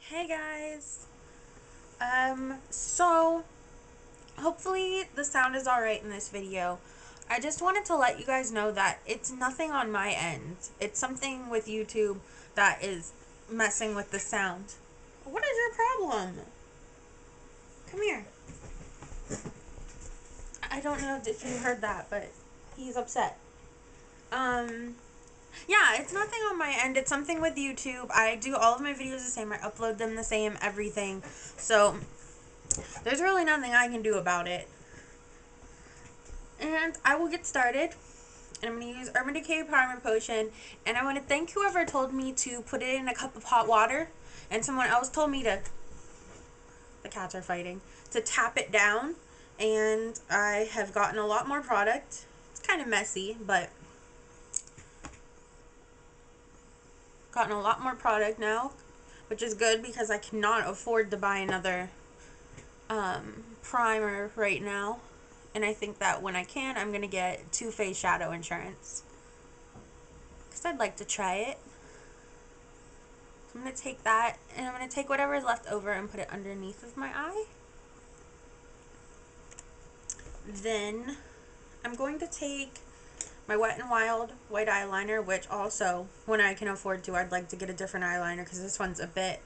Hey guys. So hopefully the sound is alright in this video. I just wanted to let you guys know that it's nothing on my end. It's something with YouTube that is messing with the sound. What is your problem? Come here. I don't know if you heard that, but he's upset. Yeah, it's nothing on my end. It's something with YouTube. I do all of my videos the same. I upload them the same, everything. So there's really nothing I can do about it. And I will get started. And I'm going to use Urban Decay Primer Potion. And I want to thank whoever told me to put it in a cup of hot water. And someone else told me to, the cats are fighting, to tap it down. And I have gotten a lot more product. It's kind of messy, but gotten a lot more product now, which is good because I cannot afford to buy another primer right now. And I think that when I can, I'm going to get Too Faced Shadow Insurance, because I'd like to try it. So I'm going to take that, and I'm going to take whatever is left over and put it underneath of my eye. Then I'm going to take my Wet n Wild white eyeliner, which also, when I can afford to, I'd like to get a different eyeliner because this one's a bit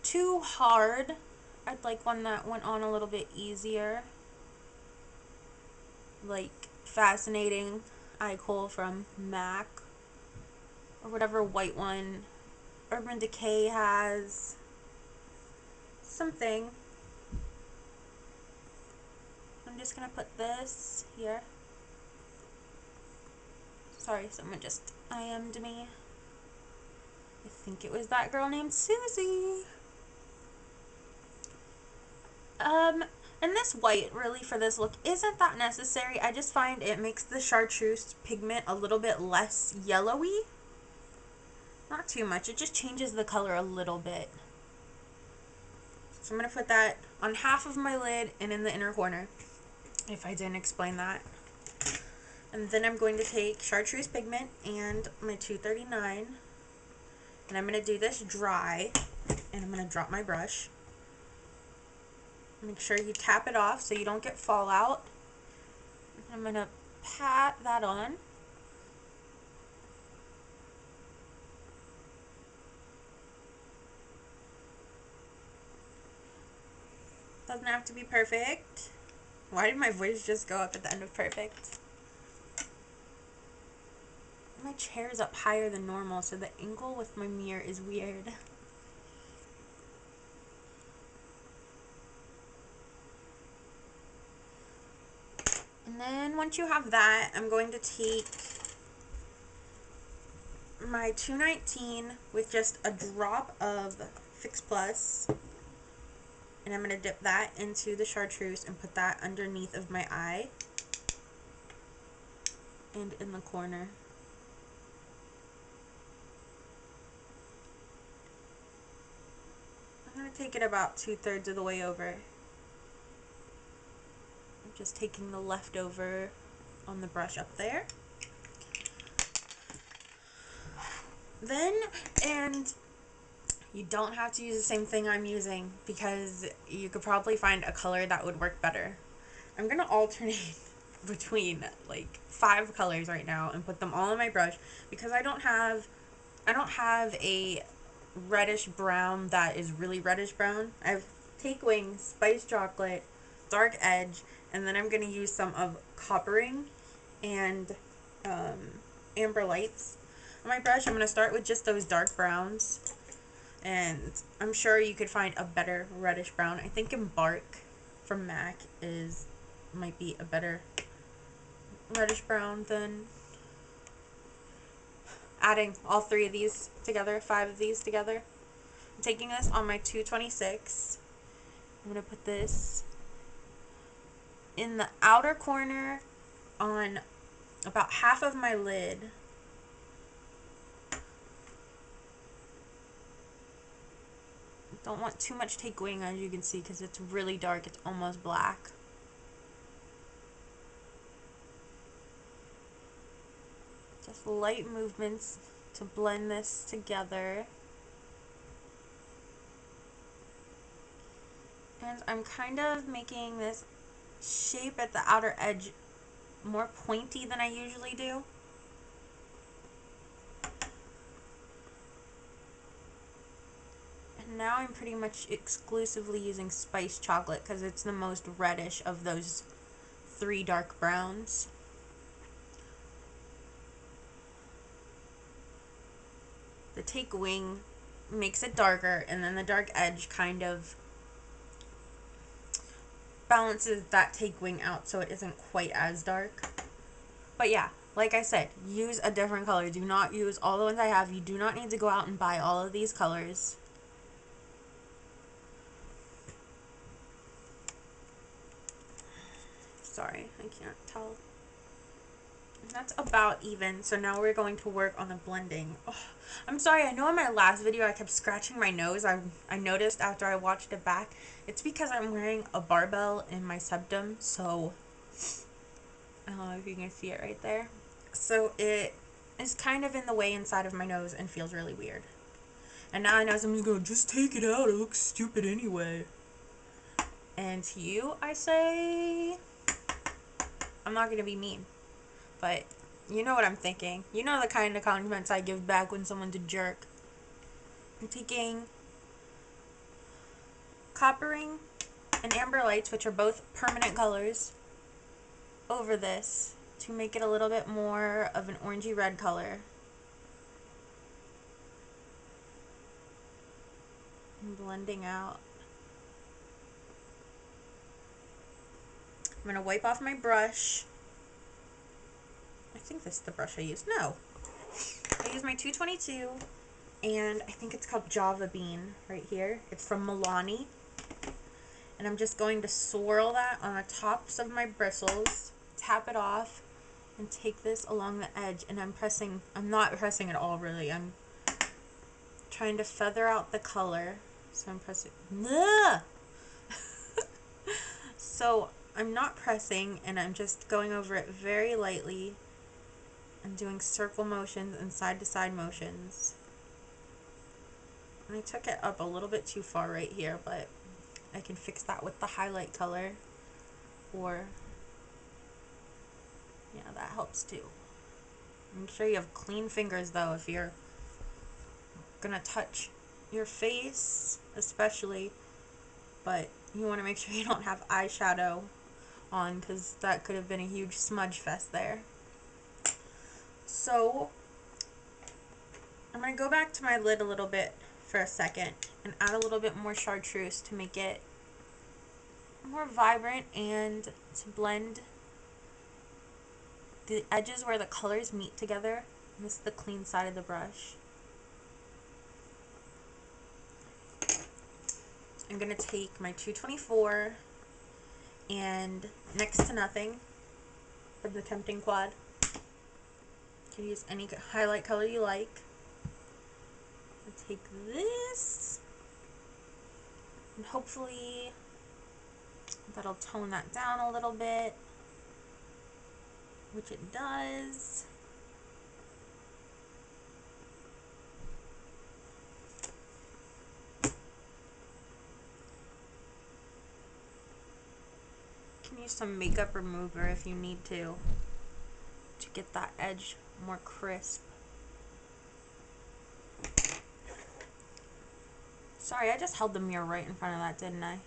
too hard. I'd like one that went on a little bit easier, like Fascinating Eye Kohl from MAC, or whatever white one Urban Decay has. Something. I'm just gonna put this here. Sorry, someone just IM'd me. I think it was that girl named Susie. And this white, really, for this look, isn't that necessary. I just find it makes the chartreuse pigment a little bit less yellowy. Not too much. It just changes the color a little bit. So I'm going to put that on half of my lid and in the inner corner, if I didn't explain that. And then I'm going to take chartreuse pigment and my 239. And I'm going to do this dry. And I'm going to drop my brush. Make sure you tap it off so you don't get fallout. I'm going to pat that on. Doesn't have to be perfect. Why did my voice just go up at the end of perfect? My chair is up higher than normal, so the angle with my mirror is weird. And then once you have that, I'm going to take my 219 with just a drop of Fix Plus, and I'm going to dip that into the chartreuse and put that underneath of my eye and in the corner. I'm going to take it about 2/3 of the way over. I'm just taking the leftover on the brush up there. Then, and you don't have to use the same thing I'm using because you could probably find a color that would work better. I'm going to alternate between like 5 colors right now and put them all on my brush because I don't have a reddish brown that is really reddish brown. I have Take Wings, Spice Chocolate, Dark Edge, and then I'm going to use some of Coppering and Amber Lights on my brush. I'm going to start with just those dark browns, and I'm sure you could find a better reddish brown. I think Embark from MAC might be a better reddish brown than adding all 3 of these together, 5 of these together. I'm taking this on my 226. I'm going to put this in the outer corner on about half of my lid. Don't want too much Take Wing, as you can see, because it's really dark. It's almost black. Just light movements to blend this together. And I'm kind of making this shape at the outer edge more pointy than I usually do. And now I'm pretty much exclusively using spiced chocolate because it's the most reddish of those three dark browns. The take wing makes it darker, and then the dark edge kind of balances that take wing out so it isn't quite as dark. But yeah, like I said, use a different color. Do not use all the ones I have. You do not need to go out and buy all of these colors. Sorry, I can't tell. That's about even. So now we're going to work on the blending. Oh, I'm sorry, I know in my last video I kept scratching my nose. I noticed after I watched it back. It's because I'm wearing a barbell in my septum, so I don't know if you can see it right there. So it is kind of in the way inside of my nose and feels really weird. And now I know someone's going, just take it out, it looks stupid anyway. And to you, I say, I'm not going to be mean. But you know what I'm thinking. You know the kind of compliments I give back when someone's a jerk. I'm taking Coppering and Amberlights, which are both permanent colors, over this to make it a little bit more of an orangey red color. I'm blending out. I'm going to wipe off my brush. I think this is the brush I used. No. I used my 222, and I think it's called Java Bean right here. It's from Milani. And I'm just going to swirl that on the tops of my bristles, tap it off, and take this along the edge. And I'm not pressing at all really. I'm trying to feather out the color. So I'm pressing. So I'm not pressing, and I'm just going over it very lightly. I'm doing circle motions and side to side motions. And I took it up a little bit too far right here, but I can fix that with the highlight color. Or, yeah, that helps too. Make sure you have clean fingers though if you're gonna touch your face, especially. But you want to make sure you don't have eyeshadow on, because that could have been a huge smudge fest there. So I'm going to go back to my lid a little bit for a second and add a little bit more chartreuse to make it more vibrant and to blend the edges where the colors meet together. And this is the clean side of the brush. I'm going to take my 224 and Next to Nothing from the Tempting Quad. You can use any highlight color you like. I'll take this, and hopefully that'll tone that down a little bit, which it does. You can use some makeup remover if you need to get that edge more crisp. Sorry, I just held the mirror right in front of that, didn't I?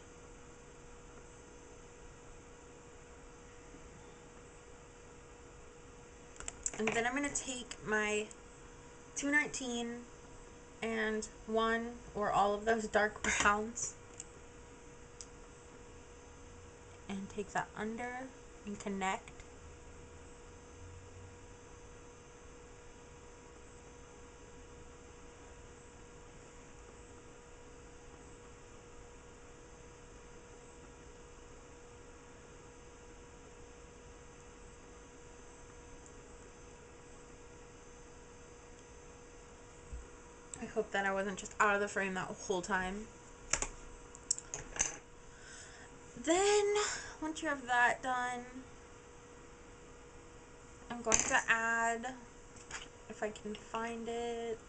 And then I'm going to take my 219 and one or all of those dark browns and take that under and connect. I hope that I wasn't just out of the frame that whole time. Then, once you have that done, I'm going to add, if I can find it,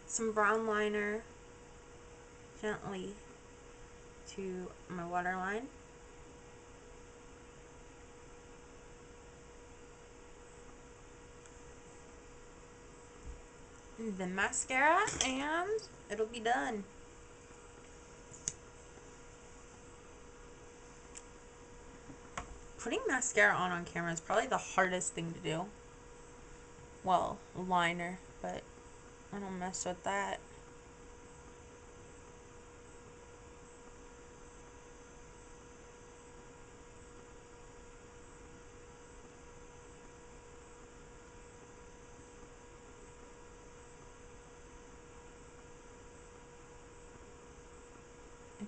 some brown liner gently to my waterline. The mascara, and it'll be done. Putting mascara on camera is probably the hardest thing to do. Well, liner, but I don't mess with that.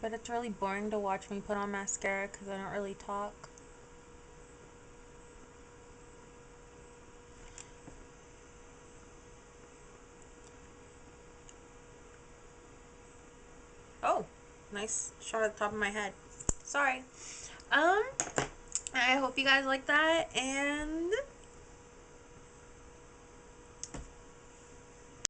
But it's really boring to watch me put on mascara because I don't really talk. Oh, nice shot at the top of my head. Sorry. I hope you guys like that, and